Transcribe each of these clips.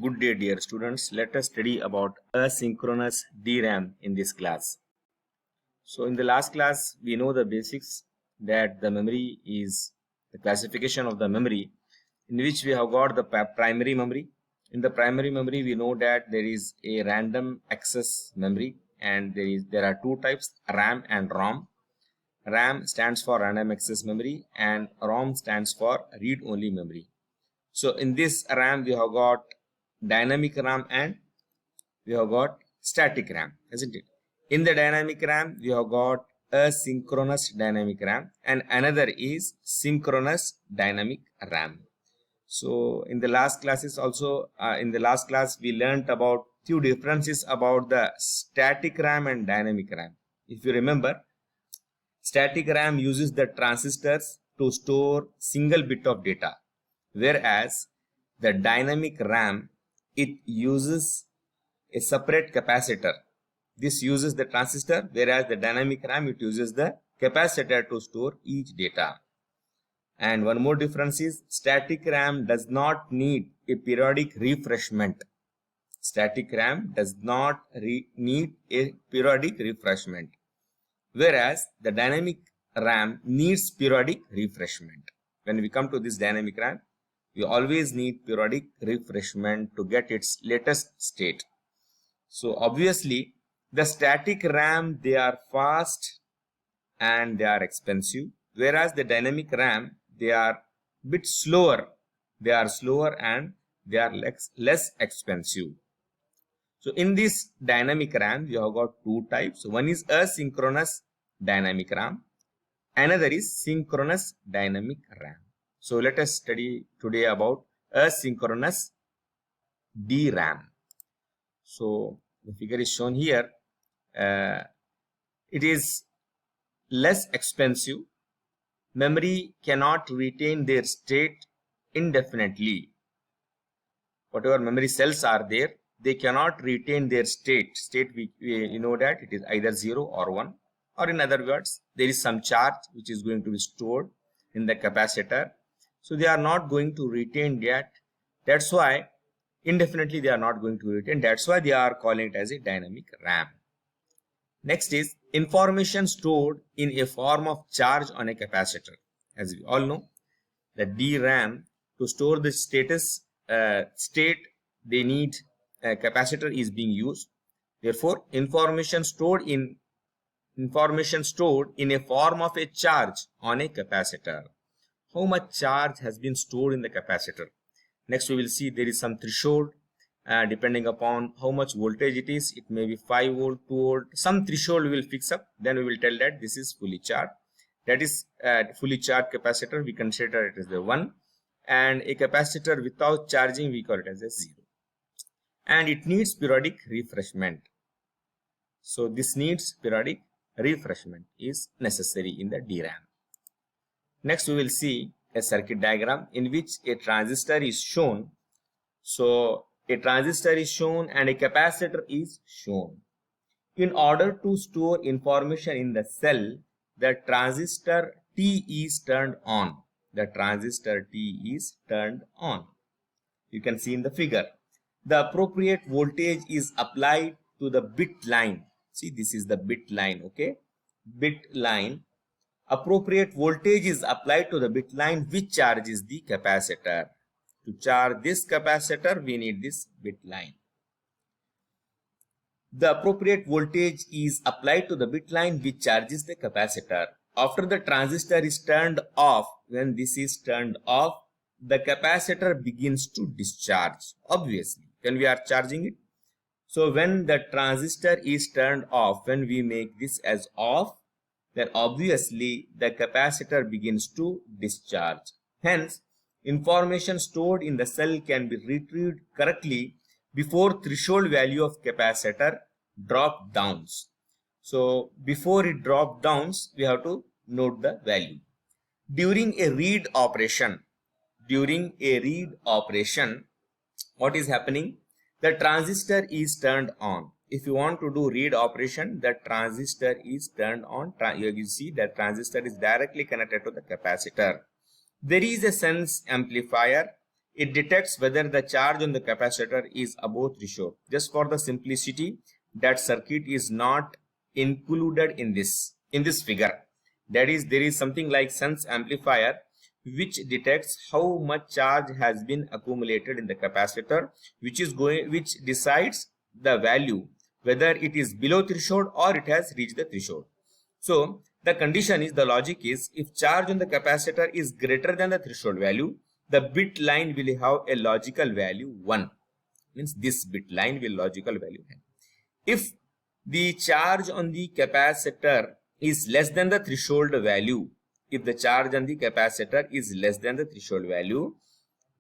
Good day, dear students. Let us study about asynchronous DRAM in this class. So in the last class, we know the basics that the memory is the classification of the memory, in which we have got the primary memory. In the primary memory, we know that there is a random access memory, and there are two types, RAM and ROM. RAM stands for random access memory and ROM stands for read-only memory. So in this RAM, we have got dynamic RAM and we have got static RAM, isn't it? In the dynamic RAM, we have got asynchronous dynamic RAM and another is synchronous dynamic RAM. So in the last classes also, in the last class, we learnt about few differences about the static RAM and dynamic RAM. If you remember, static RAM uses the transistors to store single bit of data, whereas the dynamic RAM, it uses a separate capacitor. This uses the transistor, whereas the dynamic RAM, it uses the capacitor to store each data. And one more difference is static RAM does not need a periodic refreshment. Static RAM does not need a periodic refreshment, whereas the dynamic RAM needs periodic refreshment. When we come to this dynamic RAM, we always need periodic refreshment to get its latest state. So obviously, the static RAM, they are fast and they are expensive, whereas the dynamic RAM, they are bit slower. They are slower and they are less expensive. So in this dynamic RAM, we have got two types. One is asynchronous dynamic RAM. Another is synchronous dynamic RAM. So let us study today about asynchronous DRAM. So the figure is shown here. It is less expensive. Memory cannot retain their state indefinitely. Whatever memory cells are there, they cannot retain their state. We know that it is either 0 or 1. Or in other words, there is some charge which is going to be stored in the capacitor. So they are not going to retain that. That's why indefinitely they are not going to retain. That's why they are calling it as a dynamic RAM. Next is information stored in a form of charge on a capacitor. As we all know, the DRAM, to store the state, they need a capacitor is being used. Therefore, information stored in a form of a charge on a capacitor. How much charge has been stored in the capacitor? Next, we will see there is some threshold. Depending upon how much voltage it is, it may be 5 volt, 2 volt, some threshold we will fix up. Then we will tell that this is fully charged. That is fully charged capacitor, we consider it as the 1. And a capacitor without charging, we call it as a 0. And it needs periodic refreshment. So this needs periodic refreshment is necessary in the DRAM. Next, we will see a circuit diagram in which a transistor is shown. So a transistor is shown and a capacitor is shown. In order to store information in the cell, the transistor T is turned on. The transistor T is turned on. You can see in the figure. The appropriate voltage is applied to the bit line. See, this is the bit line, okay? Bit line. Appropriate voltage is applied to the bit line which charges the capacitor. To charge this capacitor, we need this bit line. The appropriate voltage is applied to the bit line which charges the capacitor. After the transistor is turned off, when this is turned off, the capacitor begins to discharge, obviously, when we are charging it. So when the transistor is turned off, when we make this as off, then obviously the capacitor begins to discharge. Hence, information stored in the cell can be retrieved correctly before threshold value of capacitor drop downs. So before it drop downs, we have to note the value. During a read operation, what is happening? The transistor is turned on. If you want to do read operation, the transistor is turned on. You see that transistor is directly connected to the capacitor. There is a sense amplifier it detects whether the charge on the capacitor is above threshold. Just for the simplicity, that circuit is not included in this figure. That is, there is something like sense amplifier which detects how much charge has been accumulated in the capacitor, which decides the value whether it is below threshold or it has reached the threshold. So the condition is, the logic is, if charge on the capacitor is greater than the threshold value, the bit line will have a logical value 1. Means this bit line will logical value 1. If the charge on the capacitor is less than the threshold value, if the charge on the capacitor is less than the threshold value,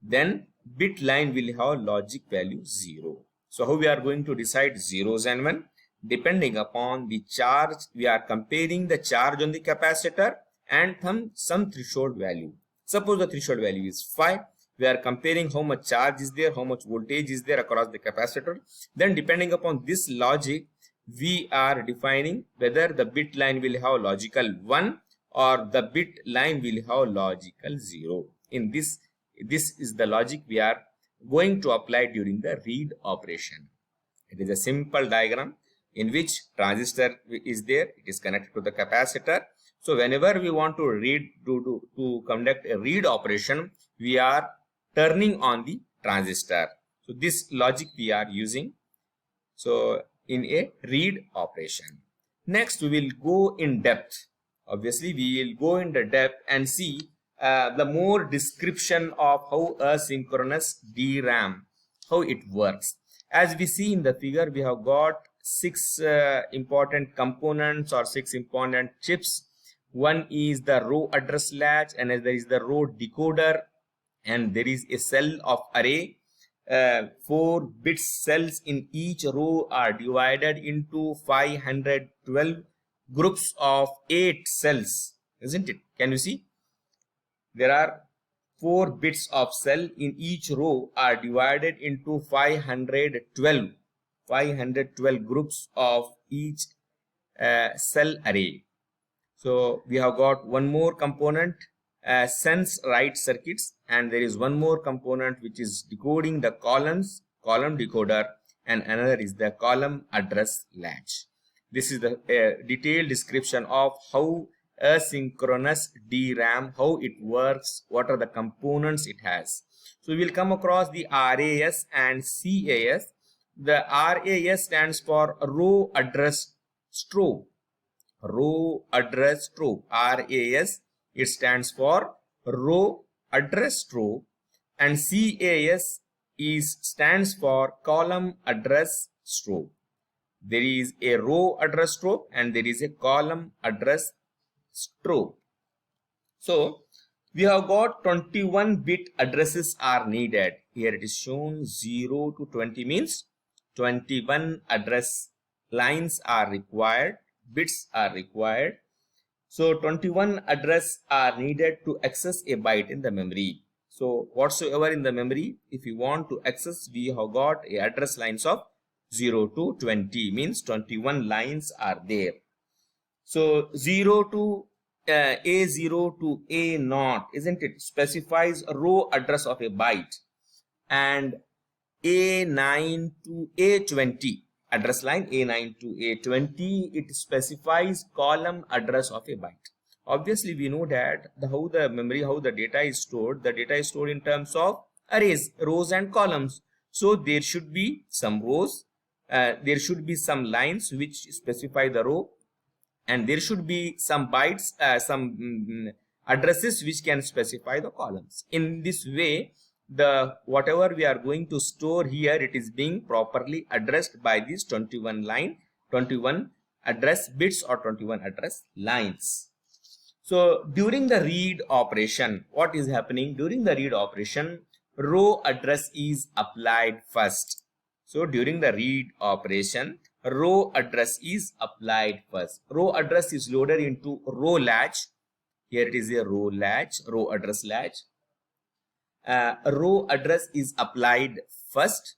then bit line will have logic value 0. So how we are going to decide zeros and 1? Depending upon the charge, we are comparing the charge on the capacitor and some threshold value. Suppose the threshold value is 5. We are comparing how much charge is there, how much voltage is there across the capacitor. Then depending upon this logic, we are defining whether the bit line will have logical 1 or the bit line will have logical 0. In this is the logic we are going to apply during the read operation. It is a simple diagram in which transistor is there, it is connected to the capacitor. So whenever we want to read to conduct a read operation, we are turning on the transistor. So this logic we are using so in a read operation. Next we will go in depth. Obviously we will go in the depth and see the more description of how asynchronous DRAM, how it works. As we see in the figure, we have got 6 important components or 6 important chips. One is the row address latch, and there is the row decoder, and there is a cell of array. 4 bit cells in each row are divided into 512 groups of 8 cells, isn't it? Can you see? There are 4 bits of cell in each row are divided into 512 groups of each cell array. So we have got one more component, sense write circuits, and there is one more component which is decoding the column decoder, and another is the column address latch. This is the detailed description of how asynchronous DRAM, how it works, what are the components it has. So we will come across the RAS and CAS. The RAS stands for row address strobe. Row address strobe. RAS, it stands for row address strobe, and CAS stands for column address strobe. There is a row address strobe and there is a column address strobe. So we have got 21 bit addresses are needed. Here it is shown 0 to 20 means 21 address lines are required, bits are required. So 21 address are needed to access a byte in the memory. So whatsoever in the memory, if you want to access, we have got a address lines of 0 to 20 means 21 lines are there. So 0 to A0 to A0, isn't it, specifies a row address of a byte, and A9 to A20 address line, A9 to A20, it specifies column address of a byte. Obviously we know that how the data is stored. The data is stored in terms of arrays, rows and columns. So there should be some rows, there should be some lines which specify the row, and there should be some bytes, some addresses which can specify the columns. In this way, the whatever we are going to store here, it is being properly addressed by these 21 address bits or 21 address lines. So during the read operation, what is happening? During the read operation, row address is applied first. So during the read operation, row address is applied first. Row address is loaded into row latch. Here it is a row latch, row address latch. Row address is applied first,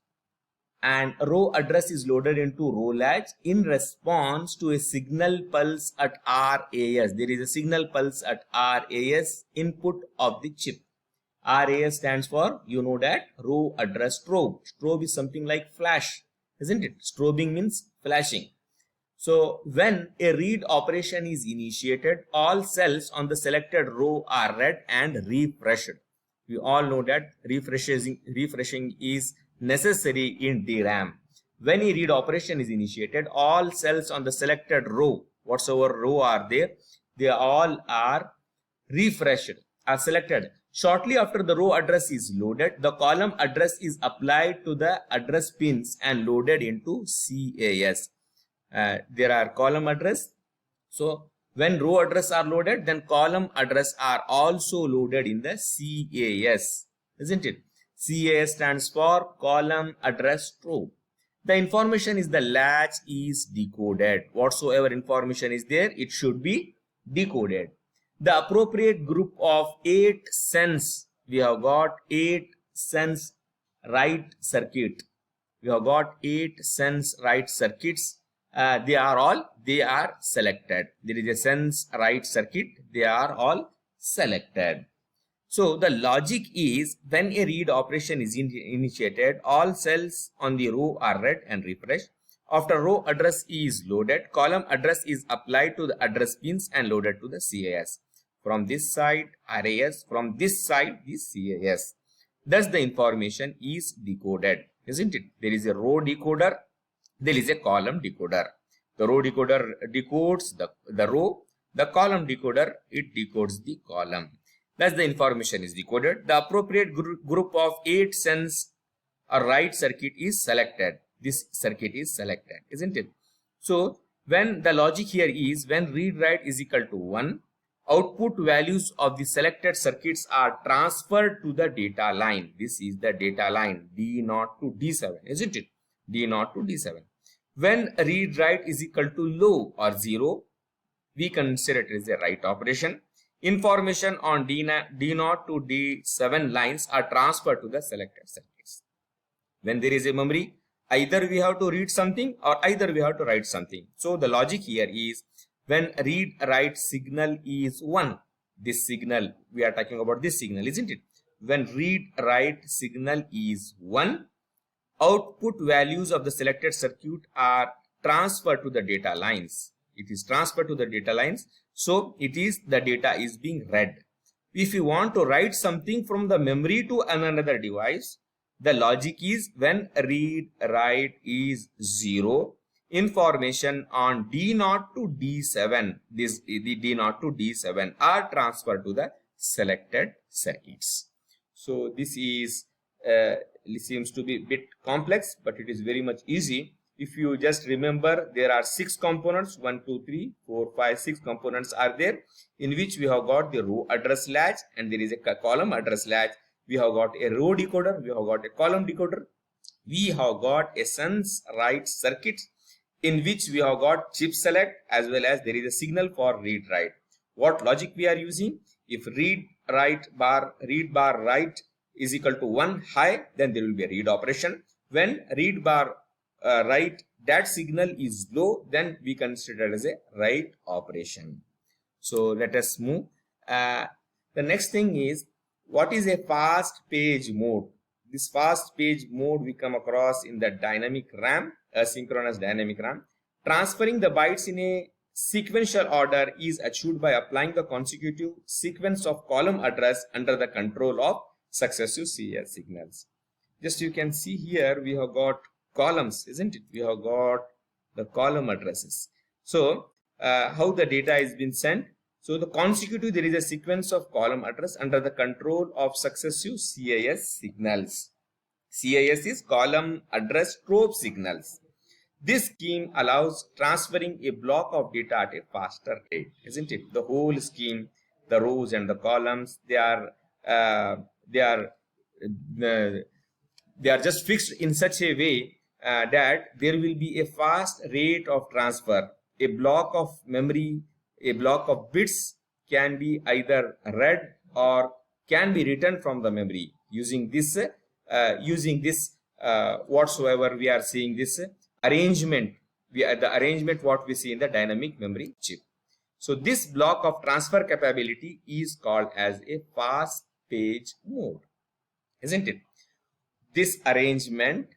and row address is loaded into row latch in response to a signal pulse at RAS. There is a signal pulse at RAS, input of the chip. RAS stands for, you know that, row address strobe. Strobe is something like flash, isn't it? Strobing means flashing. So when a read operation is initiated, all cells on the selected row are read and refreshed. We all know that refreshing is necessary in DRAM. When a read operation is initiated, all cells on the selected row, whatsoever row are there, they all are refreshed, are selected. Shortly after the row address is loaded, the column address is applied to the address pins and loaded into CAS. There are column address. So when row address are loaded, then column address are also loaded in the CAS, isn't it? CAS stands for column address strobe. The information is the latch is decoded. Whatsoever information is there, it should be decoded. The appropriate group of 8 sense, we have got 8 sense write circuit. We have got 8 sense write circuits. They are selected. There is a sense write circuit. They are all selected. So the logic is, when a read operation is initiated, all cells on the row are read and refreshed. After row address is loaded, column address is applied to the address pins and loaded to the CAS. From this side, RAS. From this side, the CAS. Thus the information is decoded, isn't it? There is a row decoder. There is a column decoder. The row decoder decodes the row. The column decoder, it decodes the column. Thus the information is decoded. The appropriate group of 8 sense or write circuit is selected. This circuit is selected, isn't it? So when the logic here is, when read write is equal to 1, output values of the selected circuits are transferred to the data line. This is the data line, D0 to D7, isn't it? D0 to D7. When read write is equal to low or 0, we consider it as a write operation. Information on D0 to D7 lines are transferred to the selected circuits. When there is a memory, either we have to read something or either we have to write something. So the logic here is, when read write signal is 1, this signal, we are talking about this signal, isn't it? When read write signal is 1, output values of the selected circuit are transferred to the data lines. It is transferred to the data lines. So it is, the data is being read. If you want to write something from the memory to another device, the logic is, when read write is 0, information on D0 to D7, the D0 to D7 are transferred to the selected circuits. So this is seems to be a bit complex, but it is very much easy. If you just remember, there are 6 components, 1, 2, 3, 4, 5, 6 components are there, in which we have got the row address latch and there is a column address latch. We have got a row decoder, we have got a column decoder, we have got a sense write circuit in which we have got chip select, as well as there is a signal for read write. What logic we are using? If read bar write is equal to 1 high, then there will be a read operation. When read bar write, that signal is low, then we consider it as a write operation. So let us move. The next thing is, what is a fast page mode? This fast page mode we come across in the dynamic RAM, asynchronous dynamic RAM. Transferring the bytes in a sequential order is achieved by applying the consecutive sequence of column address under the control of successive CAS signals. Just you can see here, we have got columns, isn't it? We have got the column addresses. So how the data is been sent? So the consecutive, there is a sequence of column address under the control of successive CAS signals. CAS is column address strobe signals. This scheme allows transferring a block of data at a faster rate, isn't it? The whole scheme, the rows and the columns, they are just fixed in such a way that there will be a fast rate of transfer. A block of memory, a block of bits can be either read or can be written from the memory using this whatsoever we are seeing, this arrangement, the arrangement what we see in the dynamic memory chip. So this block of transfer capability is called as a fast page mode, isn't it? This arrangement